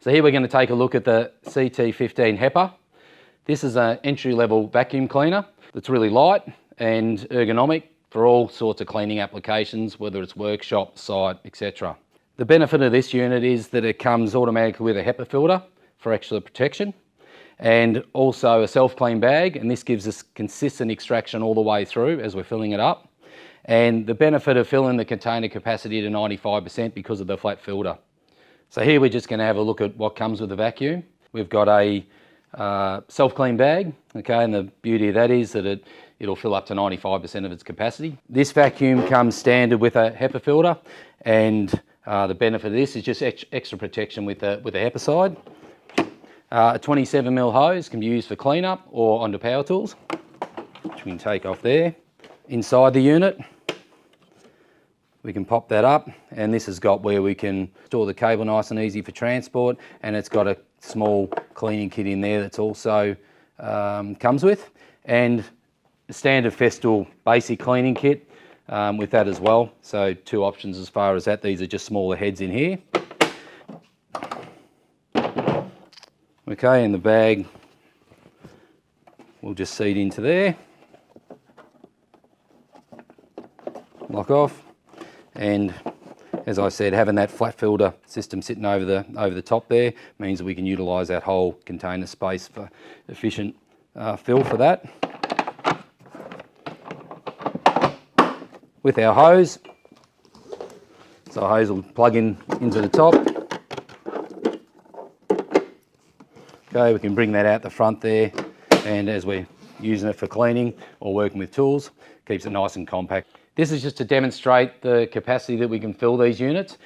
So here we're going to take a look at the CT15 HEPA. This is an entry-level vacuum cleaner that's really light and ergonomic for all sorts of cleaning applications, whether it's workshop, site, etc. The benefit of this unit is that it comes automatically with a HEPA filter for extra protection and also a self-clean bag, and this gives us consistent extraction all the way through as we're filling it up. And the benefit of filling the container capacity to 95% because of the flat filter. So here we're just going to have a look at what comes with the vacuum. We've got a self-clean bag, okay, and the beauty of that is that it'll fill up to 95% of its capacity. This vacuum comes standard with a HEPA filter, and the benefit of this is just extra protection with the HEPA side. A 27mm hose can be used for cleanup or onto power tools, which we can take off there. Inside the unit, we can pop that up, and this has got where we can store the cable nice and easy for transport, and it's got a small cleaning kit in there that's also comes with, and the standard Festool basic cleaning kit with that as well. So two options as far as that. These are just smaller heads in here. Okay, and the bag will just seat into there, lock off. And as I said, having that flat filter system sitting over the top there means that we can utilise that whole container space for efficient fill for that. With our hose, so our hose will plug into the top. Okay, we can bring that out the front there, and as we're using it for cleaning or working with tools, keeps it nice and compact. This is just to demonstrate the capacity that we can fill these units.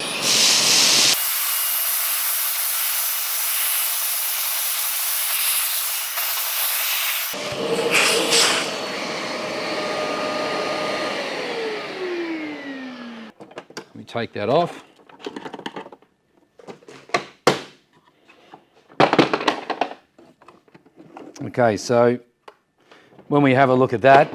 Let me take that off. Okay, so when we have a look at that,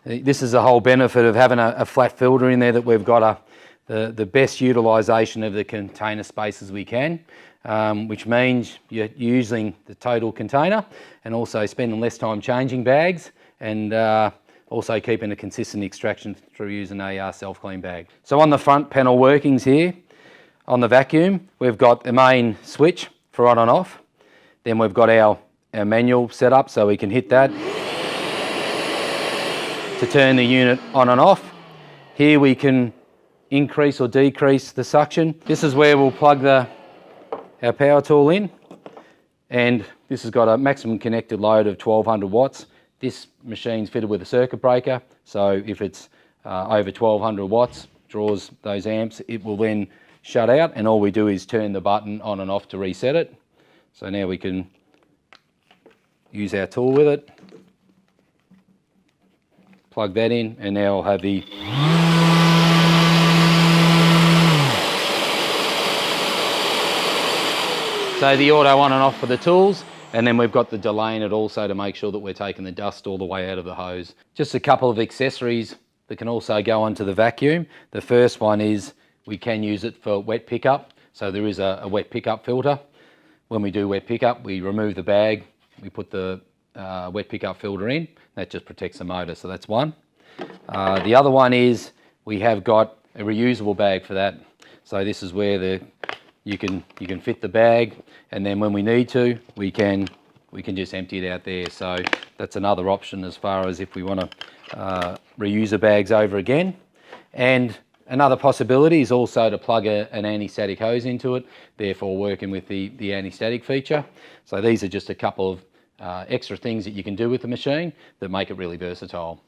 this is the whole benefit of having a flat filter in there, that we've got the best utilisation of the container space as we can, which means you're using the total container and also spending less time changing bags, and also keeping a consistent extraction through using a self-clean bag. So on the front panel workings here, on the vacuum, we've got the main switch for on and off. Then we've got our manual set up, so we can hit that to turn the unit on and off. Here we can increase or decrease the suction. This is where we'll plug our power tool in, and this has got a maximum connected load of 1200 watts. This machine's fitted with a circuit breaker, so if it's over 1200 watts, draws those amps, it will then shut out, and all we do is turn the button on and off to reset it. So now we can use our tool with it, plug that in, and now I'll have the auto on and off for the tools, and then we've got the delay in it also to make sure that we're taking the dust all the way out of the hose. Just a couple of accessories that can also go onto the vacuum. The first one is we can use it for wet pickup, so there is a wet pickup filter. When we do wet pickup, we remove the bag, we put the wet pickup filter in. That just protects the motor, so that's one. The other one is we have got a reusable bag for that. So this is where you can fit the bag, and then when we need to, we can just empty it out there. So that's another option as far as if we want to reuse the bags over again. And another possibility is also to plug an anti-static hose into it, therefore working with the anti-static feature. So these are just a couple of extra things that you can do with the machine that make it really versatile.